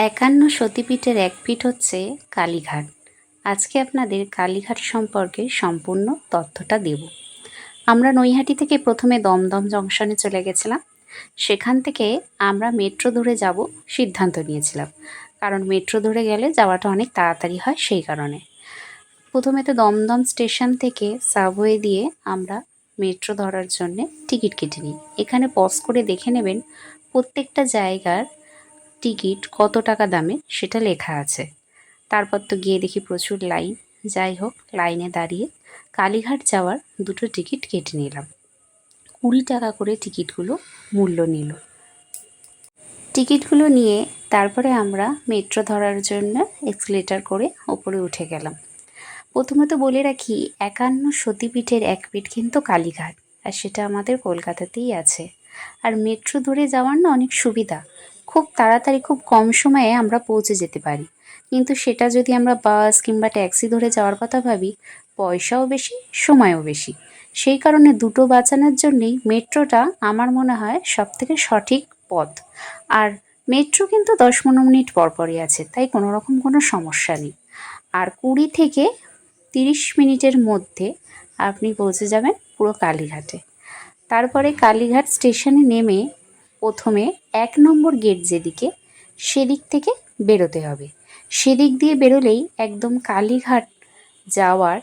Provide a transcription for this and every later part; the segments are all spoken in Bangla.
একান্ন সতীপীঠের এক পীঠ হচ্ছে কালীঘাট। আজকে আপনাদের কালীঘাট সম্পর্কে সম্পূর্ণ তথ্যটা দেব। আমরা নৈহাটি থেকে প্রথমে দমদম জংশনে চলে গেছিলাম। সেখান থেকে আমরা মেট্রো ধরে যাব সিদ্ধান্ত নিয়েছিলাম, কারণ মেট্রো ধরে গেলে যাওয়াটা অনেক তাড়াতাড়ি হয়, সেই কারণে। প্রথমে তো দমদম স্টেশন থেকে সাবওয়ে দিয়ে আমরা মেট্রো ধরার জন্যে টিকিট কেটে নিই। এখানে পজ করে দেখে নেবেন প্রত্যেকটা জায়গার টিকিট কত টাকা দামে সেটা লেখা আছে। তারপর তো গিয়ে দেখি প্রচুর লাইন। যাই হোক, লাইনে দাঁড়িয়ে কালীঘাট যাওয়ার দুটো টিকিট কেটে নিলাম। 20 টাকা করে টিকিটগুলো মূল্য নিল। টিকিটগুলো নিয়ে তারপরে আমরা মেট্রো ধরার জন্য এক্সিলেটর করে ওপরে উঠে গেলাম। প্রথমত বলে রাখি, 51 সতীপীঠের এক পীঠ কিন্তু কালীঘাট, আর সেটা আমাদের কলকাতাতেই আছে। আর মেট্রো ধরে যাওয়ার না অনেক সুবিধা, খুব তাড়াতাড়ি খুব কম সময়ে আমরা পৌঁছে যেতে পারি। কিন্তু সেটা যদি আমরা বাস কিংবা ট্যাক্সি ধরে যাওয়ার কথা ভাবি, পয়সাও বেশি, সময়ও বেশি। সেই কারণে দুটো বাঁচানোর জন্যেই মেট্রোটা আমার মনে হয় সবথেকে সঠিক পথ। আর মেট্রো কিন্তু 10-15 মিনিট পরপরই আছে, তাই কোনো রকম কোনো সমস্যা নেই। আর 20 থেকে 30 মিনিটের মধ্যে আপনি পৌঁছে যাবেন পুরো কালীঘাটে। তারপরে কালীঘাট স্টেশনে নেমে প্রথমে 1 নম্বর গেট যেদিকে, সেদিক থেকে বেরোতে হবে। সেদিক দিয়ে বেরোলেই একদম কালীঘাট যাওয়ার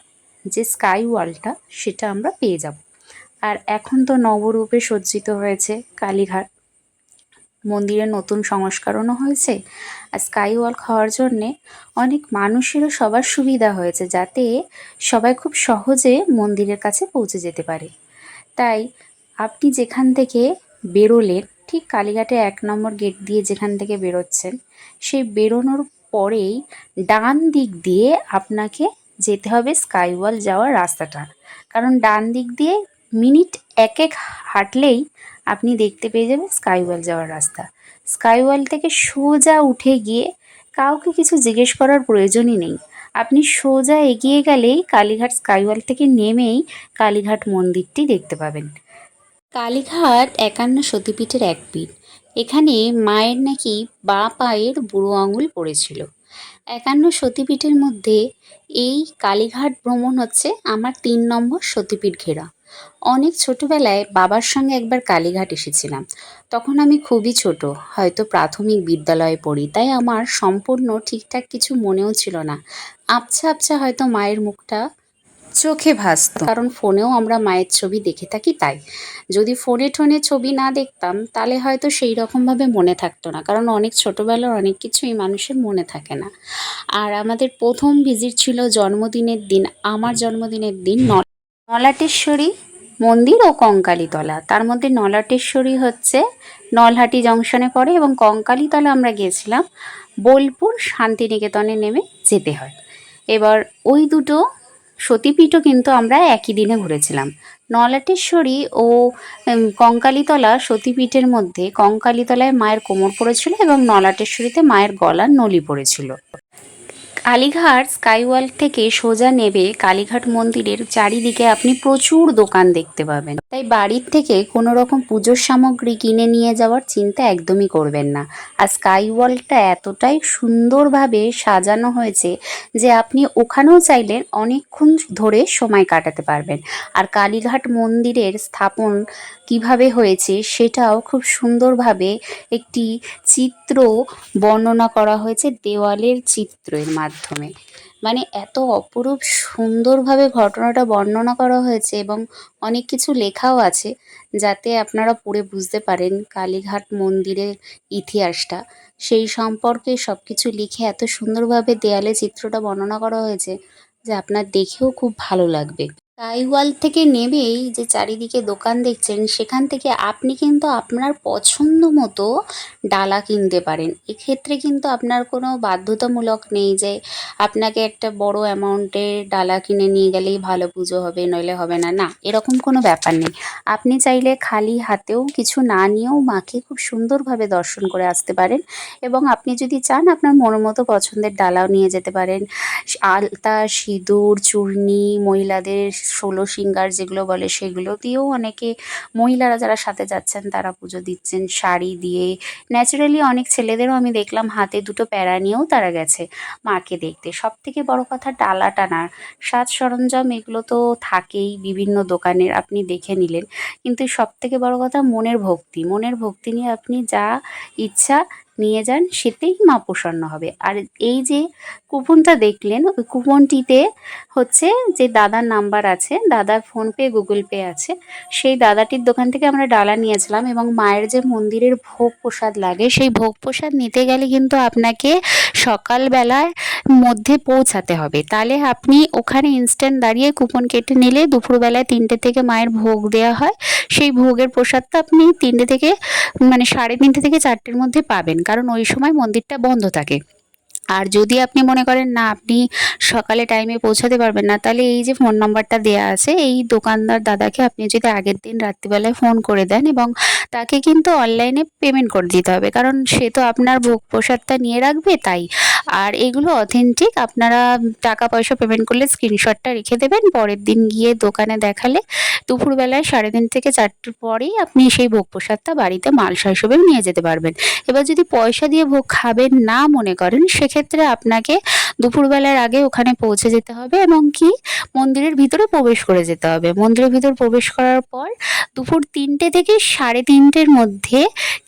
যে স্কাই ওয়ালটা সেটা আমরা পেয়ে যাব। আর এখন তো নবরূপে সজ্জিত হয়েছে কালীঘাট, মন্দিরের নতুন সংস্করণও হয়েছে। আর স্কাই ওয়াল খাওয়ার জন্যে অনেক মানুষেরও সবার সুবিধা হয়েছে, যাতে সবাই খুব সহজে মন্দিরের কাছে পৌঁছে যেতে পারে। তাই আপনি যেখান থেকে বেরোলেন, ঠিক কালীঘাটে 1 নম্বর গেট দিয়ে যেখান থেকে বেরোচ্ছেন, সেই বেরোনোর পরেই ডান দিক দিয়ে আপনাকে যেতে হবে স্কাই ওয়াল যাওয়ার রাস্তাটা। কারণ ডান দিক দিয়ে মিনিট 1 হাঁটলেই আপনি দেখতে পেয়ে যাবেন স্কাই ওয়াল যাওয়ার রাস্তা। স্কাই ওয়াল থেকে সোজা উঠে গিয়ে কাউকে কিছু জিজ্ঞেস করার প্রয়োজনই নেই। আপনি সোজা এগিয়ে গেলেই কালীঘাট স্কাই ওয়াল থেকে নেমেই কালীঘাট মন্দিরটি দেখতে পাবেন। কালীঘাট 51 সতীপীঠের এক পীঠ। এখানে মায়ের নাকি বাঁ পায়ের বুড়ো আঙুল পড়েছিল। 51 সতীপীঠের মধ্যে এই কালীঘাট ভ্রমণ হচ্ছে আমার 3 নম্বর সতীপীঠ ঘেরা। অনেক ছোটবেলায় বাবার সঙ্গে একবার কালীঘাট এসেছিলাম। তখন আমি খুবই ছোট, হয়তো প্রাথমিক বিদ্যালয়ে পড়ি, তাই আমার সম্পূর্ণ ঠিকঠাক কিছু মনেও ছিল না। আবছা আবছা হয়তো মায়ের মুখটা চোখে ভাসতো, কারণ ফোনেও আমরা মায়ের ছবি দেখে থাকি। তাই যদি ফোনে টোনে ছবি না দেখতাম তাহলে হয়তো সেই রকমভাবে মনে থাকতো না, কারণ অনেক ছোটোবেলার অনেক কিছুই মানুষের মনে থাকে না। আর আমাদের প্রথম ভিজিট ছিল জন্মদিনের দিন, আমার জন্মদিনের দিন নলাটেশ্বরী মন্দির ও কঙ্কালীতলা। তার মধ্যে নলাটেশ্বরী হচ্ছে নলহাটি জংশনে পড়ে, এবং কঙ্কালীতলা আমরা গিয়েছিলাম বোলপুর শান্তিনিকেতনে নেমে যেতে হয়। এবার ওই দুটো সতীপীঠও কিন্তু আমরা একই দিনে ঘুরেছিলাম। নলাটেশ্বরী ও কঙ্কালীতলা সতীপীঠের মধ্যে কঙ্কালীতলায় মায়ের কোমর পড়েছিল এবং নলাটেশ্বরীতে মায়ের গলার নলি পড়েছিল। কালীঘাট স্কাইওয়াল থেকে সোজা নেবে কালীঘাট মন্দিরের চারিদিকে আপনি প্রচুর দোকান দেখতে পাবেন। তাই বাড়ির থেকে কোনো রকম পুজোর সামগ্রী কিনে নিয়ে যাওয়ার চিন্তা একদমই করবেন না। আর স্কাইওয়ালটা এতটাই সুন্দরভাবে সাজানো হয়েছে যে আপনি ওখানেও চাইলে অনেকক্ষণ ধরে সময় কাটাতে পারবেন। আর কালীঘাট মন্দিরের স্থাপন কিভাবে হয়েছে সেটাও খুব সুন্দরভাবে একটি চিত্র বর্ণনা করা হয়েছে দেওয়ালের চিত্রের মাধ্যমে। মানে এত অপরূপ সুন্দরভাবে ঘটনাটা বর্ণনা করা হয়েছে, এবং অনেক কিছু লেখাও আছে যাতে আপনারা পড়ে বুঝতে পারেন কালীঘাট মন্দিরের ইতিহাসটা। সেই সম্পর্কে সব কিছু লিখে এত সুন্দরভাবে দেয়ালে চিত্রটা বর্ণনা করা হয়েছে যে আপনার দেখেও খুব ভালো লাগবে। স্কাইওয়াল থেকে নেমেই যে চারিদিকে দোকান দেখছেন, সেখান থেকে আপনি কিন্তু আপনার পছন্দ মতো ডালা কিনতে পারেন। এক্ষেত্রে কিন্তু আপনার কোনো বাধ্যতামূলক নেই যে আপনাকে একটা বড় অ্যামাউন্টের ডালা কিনে নিয়ে গেলেই ভালো পুজো হবে, নইলে হবে না। না, এরকম কোনো ব্যাপার নেই। আপনি চাইলে খালি হাতেও কিছু না নিয়েও মাকে খুব সুন্দরভাবে দর্শন করে আসতে পারেন, এবং আপনি যদি চান আপনার মনের মতো পছন্দের ডালাও নিয়ে যেতে পারেন। আলতা, সিঁদুর, চূর্ণি, মহিলাদের ষোলো সিঙ্গার যেগুলো বলে সেগুলো দিয়েও অনেকে মহিলারা যারা সাথে যাচ্ছেন তারা পুজো দিচ্ছেন শাড়ি দিয়ে। ন্যাচারালি অনেক ছেলেদেরও আমি দেখলাম হাতে দুটো প্যারা নিয়েও তারা গেছে মাকে দেখতে। সবথেকে বড় কথা ডালা টানা, সাজ সরঞ্জাম এগুলো তো থাকেই বিভিন্ন দোকানের, আপনি দেখে নিলেন। কিন্তু সবথেকে বড় কথা মনের ভক্তি, মনের ভক্তি নিয়ে আপনি যা ইচ্ছা নিয়ে যান, সেতেই মা প্রসন্ন হবে। আর এই যে কুপনটা দেখলেন, ওই কুপনটিতে হচ্ছে যে দাদার নাম্বার আছে, দাদার ফোনপে গুগল পে আছে, সেই দাদাটির দোকান থেকে আমরা ডালা নিয়েছিলাম। এবং মায়ের যে মন্দিরের ভোগ প্রসাদ লাগে, সেই ভোগ প্রসাদ নিতে গেলে কিন্তু আপনাকে সকালবেলার মধ্যে পৌঁছাতে হবে। তাহলে আপনি ওখানে ইনস্ট্যান্ট দাঁড়িয়ে কুপন কেটে নিলে দুপুরবেলায় 3টে থেকে মায়ের ভোগ দেওয়া হয়। সেই ভোগের প্রসাদটা আপনি 3টে থেকে মানে 3:30 থেকে 4টের মধ্যে পাবেন, কারণ ওই সময় মন্দিরটা বন্ধ থাকে। আর যদি আপনি মনে করেন না আপনি সকালে টাইমে পৌঁছাতে পারবেন না, তাহলে এই যে ফোন নাম্বারটা দেয়া আছে, এই দোকানদার দাদাকে আপনি যদি আগের দিন রাত্রিবেলায় ফোন করে দেন, এবং তাকে কিন্তু অনলাইনে পেমেন্ট করে দিতে হবে, কারণ সে তো আপনার ভোগ প্রসাদটা নিয়ে রাখবে তাই। আর এগুলো অথেন্টিক, আপনারা টাকা পয়সা পেমেন্ট করলে স্ক্রিনশটটা রেখে দেবেন, পরের দিন গিয়ে দোকানে দেখালে দুপুরবেলায় 3:30 থেকে 4টের পরেই আপনি সেই ভোগ প্রসাদটা বাড়িতে মালসা হিসেবে নিয়ে যেতে পারবেন। এবার যদি পয়সা দিয়ে ভোগ খাবেন না মনে করেন, সেক্ষেত্রে আপনাকে দুপুরবেলার আগে ওখানে পৌঁছে যেতে হবে, এবং কি মন্দিরের ভিতরে প্রবেশ করে যেতে হবে। মন্দিরের ভিতর প্রবেশ করার পর দুপুর 3টে থেকে 3:30-এর মধ্যে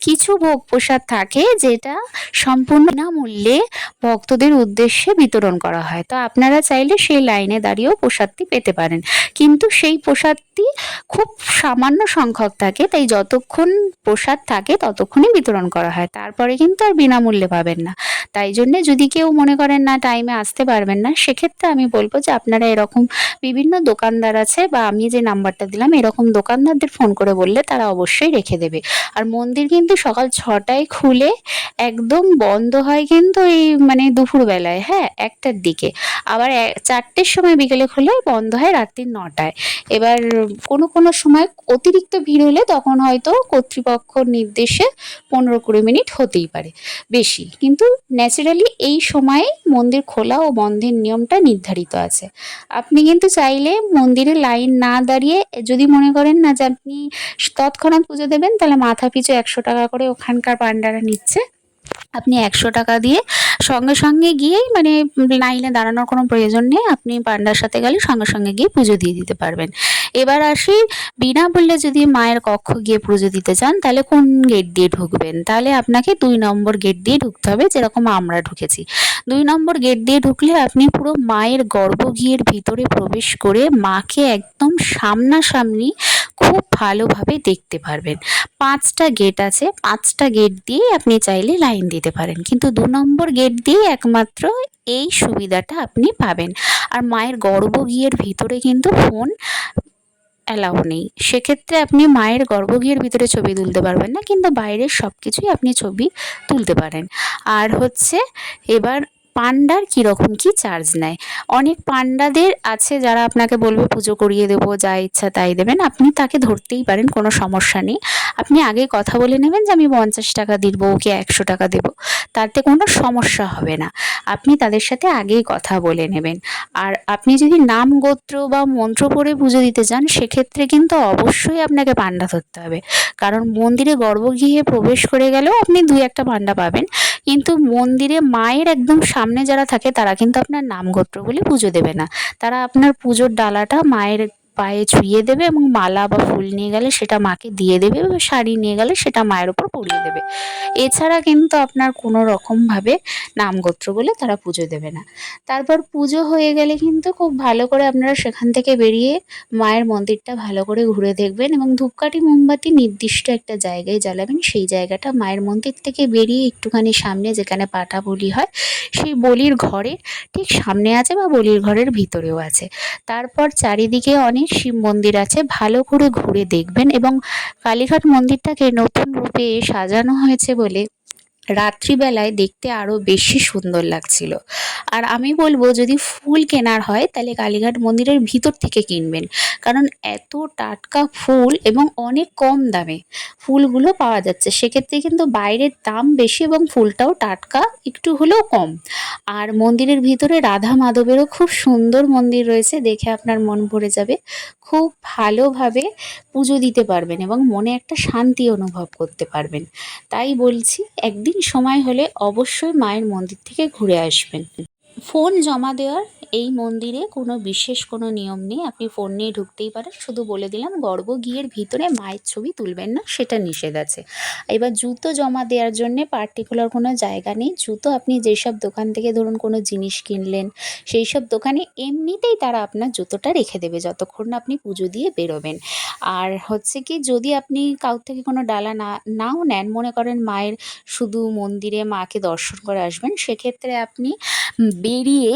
কিছু ভোগ প্রসাদ থাকে, যেটা সম্পূর্ণ বিনামূল্যে ভক্তদের উদ্দেশ্যে বিতরণ করা হয়। তো আপনারা চাইলে সেই লাইনে দাঁড়িয়েও প্রসাদটি পেতে পারেন, কিন্তু সেই প্রসাদটি খুব সামান্য সংখ্যক থাকে, তাই যতক্ষণ প্রসাদ থাকে ততক্ষণই বিতরণ করা হয়, তারপরে কিন্তু আর বিনামূল্যে পাবেন না। তাই জন্যে যদি কেউ মনে করেন না টাইমে আসতে পারবেন না, সেক্ষেত্রে আমি বলবো যে আপনারা এরকম বিভিন্ন দোকানদার আছে, বা আমি যে নাম্বারটা দিলাম, এরকম দোকানদারদের ফোন করে বললে তারা অবশ্যই রেখে দেবে। আর মন্দির কিন্তু সকাল 6টায় খুলে একদম বন্ধ হয় কিন্তু এই মানে দুপুরবেলায়, হ্যাঁ 1টার দিকে, আবার 4টের সময় বিকেলে খুলে বন্ধ হয় রাত্রি 9টায়। এবার কোনো কোনো সময় অতিরিক্ত ভিড় হলে তখন হয়তো কর্তৃপক্ষর নির্দেশে 15-20 মিনিট হতেই পারে বেশি, কিন্তু ন্যাচারালি এই সময়ে মন্দির খোলা ও বন্ধের নিয়মটা নির্ধারিত আছে। আপনি কিন্তু চাইলে মন্দিরে লাইন না দাঁড়িয়ে, যদি মনে করেন না যে আপনি তৎক্ষণাৎ পুজো দেবেন, তাহলে মাথা পিছু 100 টাকা করে ওখানকার পান্ডারা নিচ্ছে। আপনি 100 টাকা দিয়ে সঙ্গে সঙ্গে গিয়েই মানে লাইনে দাঁড়ানোর কোনো প্রয়োজন নেই, আপনি পান্ডার সাথে গেলে সঙ্গে সঙ্গে গিয়ে পুজো দিয়ে দিতে পারবেন। এবার আসি, বিনামূল্যে যদি মায়ের কক্ষ গিয়ে পুজো দিতে চান, তাহলে কোন গেট দিয়ে ঢুকবেন? তাহলে আপনাকে 2 নম্বর গেট দিয়ে ঢুকতে হবে, যেরকম আমরা ঢুকেছি। 2 নম্বর গেট দিয়ে ঢুকলে আপনি পুরো মায়ের গর্ভগৃহের ভিতরে প্রবেশ করে মাকে একদম সামনাসামনি খুব ভালোভাবে দেখতে পারবেন। 5টা গেট আছে, 5টা গেট দিয়ে আপনি চাইলে লাইন দিতে পারেন, কিন্তু 2 নম্বর গেট দিয়ে একমাত্র এই সুবিধাটা আপনি পাবেন। আর মায়ের গর্ভগৃহের ভিতরে কিন্তু ফোন অ্যালাউ নেই, সেক্ষেত্রে আপনি মায়ের গর্ভগৃহের ভিতরে ছবি তুলতে পারবেন না, কিন্তু বাইরের সব কিছুই আপনি ছবি তুলতে পারেন। আর হচ্ছে এবার পান্ডার কীরকম কী চার্জ নেয়। অনেক পান্ডাদের আছে যারা আপনাকে বলবে পুজো করিয়ে দেবো, যা ইচ্ছা তাই দেবেন, আপনি তাকে ধরতেই পারেন, কোনো সমস্যা নেই। আপনি আগে কথা বলে নেবেন যে আমি 50 টাকা দেবো কি 100 টাকা দেবো, তাতে কোনো সমস্যা হবে না। আপনি তাদের সাথে আগেই কথা বলে নেবেন। আর আপনি যদি নাম গোত্র বা মন্ত্র পড়ে পুজো দিতে চান, সেক্ষেত্রে কিন্তু অবশ্যই আপনাকে পান্ডা ধরতে হবে, কারণ মন্দিরে গর্ভগৃহে প্রবেশ করে গেলেও আপনি 2-1টা পান্ডা পাবেন, কিন্তু মন্দিরে মায়ের একদম সামনে যারা থাকে তারা কিন্তু আপনার নাম গোত্র বলে পুজো দেবে না। তারা আপনার পুজোর ডালাটা মায়ের পায়ে ছুঁয়ে দেবে, এবং মালা বা ফুল নিয়ে গেলে সেটা মাকে দিয়ে দেবে, বা শাড়ি নিয়ে গেলে সেটা মায়ের ওপর পরিয়ে দেবে। এছাড়া কিন্তু আপনার কোনো রকমভাবে নাম গোত্র বলে তারা পুজো দেবে না। তারপর পুজো হয়ে গেলে কিন্তু খুব ভালো করে আপনারা সেখান থেকে বেরিয়ে মায়ের মন্দিরটা ভালো করে ঘুরে দেখবেন, এবং ধূপকাঠি মোমবাতি নির্দিষ্ট একটা জায়গায় জ্বালাবেন। সেই জায়গাটা মায়ের মন্দির থেকে বেরিয়ে একটুখানি সামনে, যেখানে পাঠা বলি হয়, সেই বলির ঘরের ঠিক সামনে আছে, বা বলির ঘরের ভিতরেও আছে। তারপর চারিদিকে অনেক শিব মন্দির আছে, ভালো করে ঘুরে দেখবেন। এবং কালীঘাট মন্দিরটাকে নতুন রূপে সাজানো হয়েছে বলে রাত্রিবেলায় দেখতে আরও বেশি সুন্দর লাগছিল। আর আমি বলবো যদি ফুল কেনার হয় তাহলে কালীঘাট মন্দিরের ভিতর থেকে কিনবেন, কারণ এত টাটকা ফুল এবং অনেক কম দামে ফুলগুলো পাওয়া যাচ্ছে। সেক্ষেত্রে কিন্তু বাইরের দাম বেশি এবং ফুলটাও টাটকা একটু হলেও কম। আর মন্দিরের ভিতরে রাধা মাধবেরও খুব সুন্দর মন্দির রয়েছে, দেখে আপনার মন ভরে যাবে। খুব ভালোভাবে পুজো দিতে পারবেন এবং মনে একটা শান্তি অনুভব করতে পারবেন। তাই বলছি, একদিন সময় হলে অবশ্যই মায়ের মন্দির থেকে ঘুরে আসবেন। ফোন জমা দেওয়ার এই মন্দিরে কোনো বিশেষ কোনো নিয়ম নেই, আপনি ফোন নিয়ে ঢুকতেই পারেন। শুধু বলে দিলাম গর্ভগৃহের ভিতরে মায়ের ছবি তুলবেন না, সেটা নিষেধ আছে। এবার জুতো জমা দেওয়ার জন্যে পার্টিকুলার কোনো জায়গা নেই। জুতো আপনি যেসব দোকান থেকে ধরুন কোনো জিনিস কিনলেন, সেই সব দোকানে এমনিতেই তারা আপনার জুতোটা রেখে দেবে যতক্ষণ না আপনি পুজো দিয়ে বেরোবেন। আর হচ্ছে কি, যদি আপনি কারোর থেকে কোনো ডালা নাও নেন, মনে করেন মায়ের শুধু মন্দিরে মাকে দর্শন করে আসবেন, সেক্ষেত্রে আপনি বেরিয়ে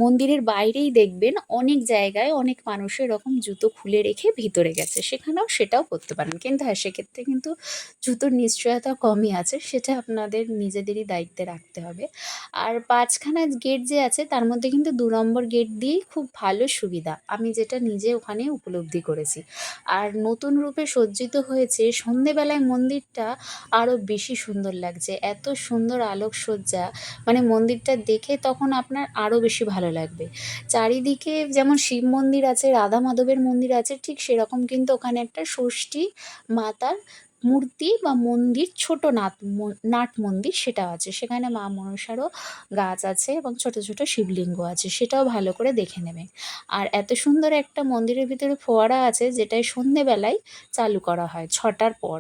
মন্দিরের বাইরেই দেখবেন অনেক জায়গায় অনেক মানুষ এরকম জুতো খুলে রেখে ভিতরে গেছে, সেখানেও সেটাও করতে পারেন। কিন্তু হ্যাঁ, সেক্ষেত্রে কিন্তু জুতোর নিশ্চয়তা কমই আছে, সেটা আপনাদের নিজেদেরই দায়িত্বে রাখতে হবে। আর ৫খানা গেট যে আছে তার মধ্যে কিন্তু ২ নম্বর গেট দিয়েই খুব ভালো সুবিধা, আমি যেটা নিজে ওখানে উপলব্ধি করেছি। আর নতুন রূপে সজ্জিত হয়েছে, সন্ধেবেলায় মন্দিরটা আরও বেশি সুন্দর লাগছে। এত সুন্দর আলোকসজ্জা, মানে মন্দিরটা দেখে তখন আপনার আরও বেশি ভালো লাগবে। চারিদিকে যেমন শিব মন্দির আছে, রাধা মাধবের মন্দির আছে, ঠিক সেরকম কিন্তু ওখানে একটা ষষ্ঠী মাতার মূর্তি বা মন্দির, ছোট নাট মন্দির সেটা আছে। সেখানে মা মনসারও গাছ আছে এবং ছোট ছোট শিবলিঙ্গ আছে, সেটাও ভালো করে দেখে নেবেন। আর এত সুন্দর একটা মন্দিরের ভিতরে ফোয়ারা আছে, যেটায় সন্ধেবেলায় চালু করা হয় ৬টার পর।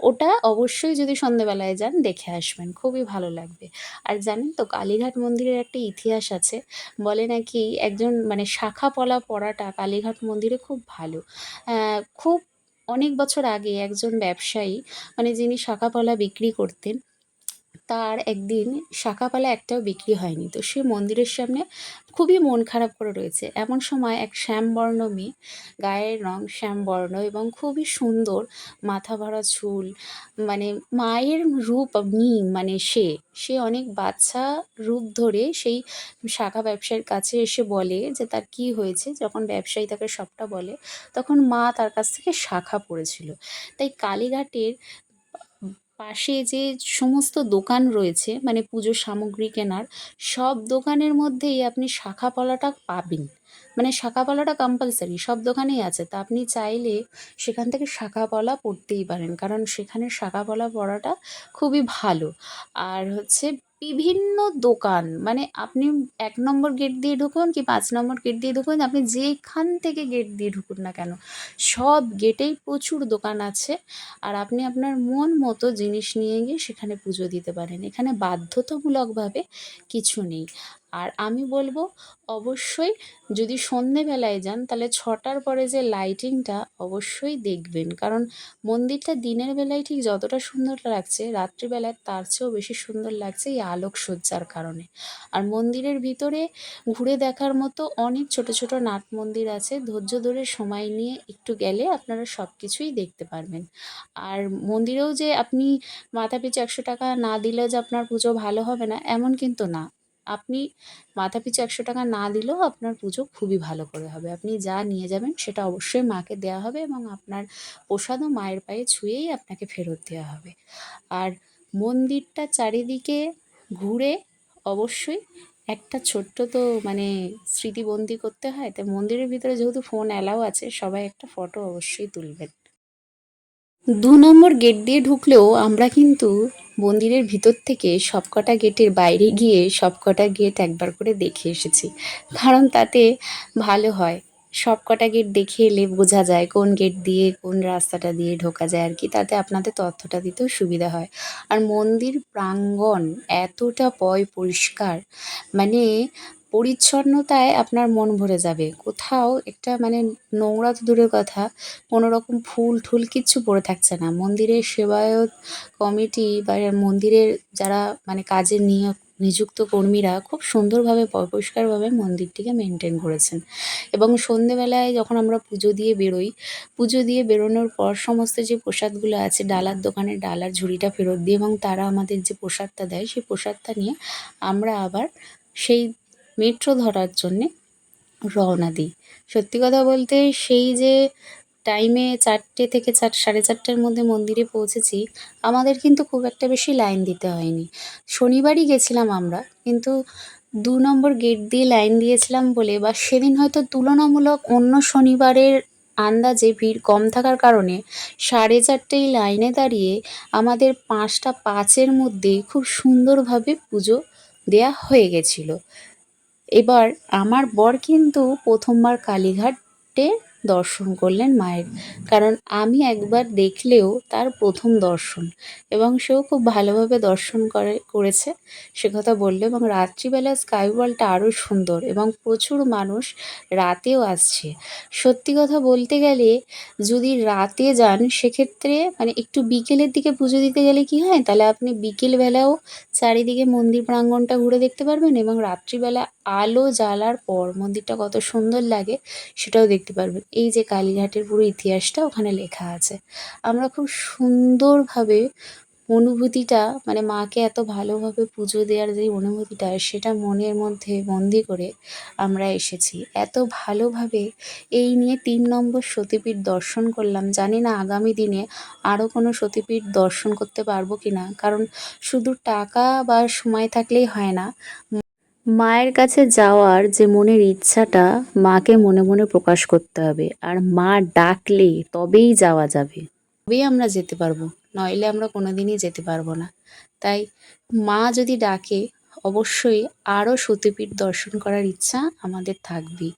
ওটা অবশ্যই যদি সন্ধেবেলায় যান দেখে আসবেন, খুবই ভালো লাগবে। আর জানেন তো, কালীঘাট মন্দিরের একটা ইতিহাস আছে। বলে নাকি একজন, মানে শাঁখাপলা পরাটা কালীঘাট মন্দিরে খুব ভালো। খুব অনেক বছর আগে একজন ব্যবসায়ী, মানে যিনি শাঁখাপলা বিক্রি করতেন, তার একদিন শাঁখাপালা একটাও বিক্রি হয়নি। তো সে মন্দিরের সামনে খুবই মন খারাপ করে রয়েছে। এমন সময় এক শ্যামবর্ণ মেয়ে, গায়ের রং শ্যামবর্ণ এবং খুবই সুন্দর, মাথা ভরা চুল, মানে মায়ের রূপ মানে সে অনেক বাচ্চা রূপ ধরে সেই শাঁখা ব্যবসায়ীর কাছে এসে বলে যে তার কী হয়েছে। যখন ব্যবসায়ী তাকে সবটা বলে, তখন মা তার কাছ থেকে শাঁখা পড়েছিল। তাই কালীঘাটের পাশে যে সমস্ত দোকান রয়েছে, মানে পুজোর সামগ্রী কেনার, সব দোকানের মধ্যেই আপনি শাঁখাপলাটা পাবেন। মানে শাঁখাপলাটা কম্পালসারি, সব দোকানেই আছে। তা আপনি চাইলে সেখান থেকে শাঁখাপলা পরতেই পারেন, কারণ সেখানে শাঁখাপলা পরাটা খুবই ভালো। আর হচ্ছে বিভিন্ন দোকান, মানে আপনি ১ নম্বর গেট দিয়ে ঢুকুন কি ৫ নম্বর গেট দিয়ে ঢুকুন, আপনি যেখান থেকে গেট দিয়ে ঢুকুন না কেন, সব গেটেই প্রচুর দোকান আছে। আর আপনি আপনার মন মতো জিনিস নিয়ে গিয়ে সেখানে পুজো দিতে পারেন। এখানে বাধ্যতামূলকভাবে কিছু নেই। আর আমি বলবো, অবশ্যই যদি সন্ধেবেলায় যান তাহলে ৬টার পরে যে লাইটিংটা অবশ্যই দেখবেন, কারণ মন্দিরটা দিনের বেলায় ঠিক যতটা সুন্দর লাগছে, রাত্রিবেলায় তার চেয়েও বেশি সুন্দর লাগছে এই আলোকসজ্জার কারণে। আর মন্দিরের ভিতরে ঘুরে দেখার মতো অনেক ছোট ছোট নাট মন্দির আছে, ধৈর্য ধরে সময় নিয়ে একটু গেলে আপনারা সব কিছুই দেখতে পারবেন। আর মন্দিরেও যে আপনি মাথাপিছু ১০০ টাকা না দিলেও যে আপনার পুজো ভালো হবে না, এমন কিন্তু না। আপনি মাথাপিছু ১০০ টাকা না দিলেও আপনার পুজো খুবই ভালো করে হবে। আপনি যা নিয়ে যাবেন সেটা অবশ্যই মাকে দেওয়া হবে এবং আপনার প্রসাদও মায়ের পায়ে ছুঁয়েই আপনাকে ফেরত দেওয়া হবে। আর মন্দিরটা চারিদিকে ঘুরে অবশ্যই একটা ছোট্ট তো মানে স্মৃতিবন্দী করতে হয়। তাই মন্দিরের ভিতরে যেহেতু ফোন অ্যালাউ আছে, সবাই একটা ফটো অবশ্যই তুলবেন। ২ নম্বর গেট দিয়ে ঢুকলেও আমরা কিন্তু মন্দিরের ভিতর থেকে সবকটা গেটের বাইরে গিয়ে সবকটা গেট একবার করে দেখে এসেছি। কারণ তাতে ভালো হয়। সবকটা গেট দেখে এলে বোঝা যায় কোন গেট দিয়ে কোন রাস্তাটা দিয়ে ঢোকা যায় আর কি। তাতে আপনাদের তথ্যটা দিতেও সুবিধা হয়। আর মন্দির প্রাঙ্গণ এতটা পরিষ্কার, মানে পরিচ্ছন্নতায় আপনার মন ভরে যাবে। কোথাও একটা, মানে নোংরা তো দূরের কথা, কোনো রকম ফুল-টুল কিচ্ছু পড়ে থাকছে না। মন্দিরের সেবায়ত কমিটি বা মন্দিরের যারা মানে কাজে নিযুক্ত কর্মীরা খুব সুন্দরভাবে পরিষ্কারভাবে মন্দিরটিকে মেনটেন করেছেন। এবং সন্ধেবেলায় যখন আমরা পুজো দিয়ে বেরোই, পুজো দিয়ে বেরোনোর পর সমস্ত যে প্রসাদগুলো আছে ডালার দোকানে ডালার ঝুড়িটা ফেরত দিই এবং তারা আমাদের যে প্রসাদটা দেয় সেই প্রসাদটা নিয়ে আমরা আবার সেই মেট্রো ধরার জন্যে রওনা দিই। সত্যি কথা বলতে সেই যে টাইমে 4টে থেকে 4, সাড়ে 4টের মধ্যে মন্দিরে পৌঁছেছি, আমাদের কিন্তু খুব একটা বেশি লাইন দিতে হয়নি। শনিবারই গেছিলাম আমরা, কিন্তু ২ নম্বর গেট দিয়ে লাইন দিয়েছিলাম বলে বা সেদিন হয়তো তুলনামূলক অন্য শনিবারের আন্দাজে ভিড় কম থাকার কারণে 4:30 লাইনে দাঁড়িয়ে আমাদের 5টা 5-এর মধ্যে খুব সুন্দরভাবে পুজো দেয়া হয়ে গেছিল। এবার আমার বর কিন্তু প্রথমবার কালীঘাটে দর্শন করলেন মায়ের। কারণ আমি একবার দেখলেও তার প্রথম দর্শন এবং সেও খুব ভালোভাবে দর্শন করেছে সে কথা বলল। এবং রাত্রিবেলা স্কাই ওয়ালটা আরও সুন্দর এবং প্রচুর মানুষ রাতেও আসছে। সত্যি কথা বলতে গেলে যদি রাতে যান সেক্ষেত্রে মানে একটু বিকেলের দিকে পুজো দিতে গেলে কি হয়, তাহলে আপনি বিকেলবেলাও চারিদিকে মন্দির প্রাঙ্গণটা ঘুরে দেখতে পারবেন এবং রাত্রিবেলা আলো জ্বালার পর মন্দিরটা কত সুন্দর লাগে সেটাও দেখতে পারবেন। এই যে কালীঘাটের পুরো ইতিহাসটা ওখানে লেখা আছে। আমরা খুব সুন্দরভাবে অনুভূতিটা মানে মাকে এত ভালোভাবে পুজো দেওয়ার যে অনুভূতিটা সেটা মনের মধ্যে বন্দি করে আমরা এসেছি। এত ভালোভাবে এই নিয়ে ৩ নম্বর সতীপীঠ দর্শন করলাম। জানি না আগামী দিনে আরও কোনো সতীপীঠ দর্শন করতে পারবো কিনা, কারণ শুধু টাকা বা সময় থাকলেই হয় না। মায়ের কাছে যাওয়ার যে মনের ইচ্ছাটা মাকে মনে মনে প্রকাশ করতে হবে, আর মা ডাকলে তবেই যাওয়া যাবে, তবেই আমরা যেতে পারবো, নইলে আমরা কোনোদিনই যেতে পারবো না। তাই মা যদি ডাকে অবশ্যই আরও সতীপীঠ দর্শন করার ইচ্ছা আমাদের থাকবেই।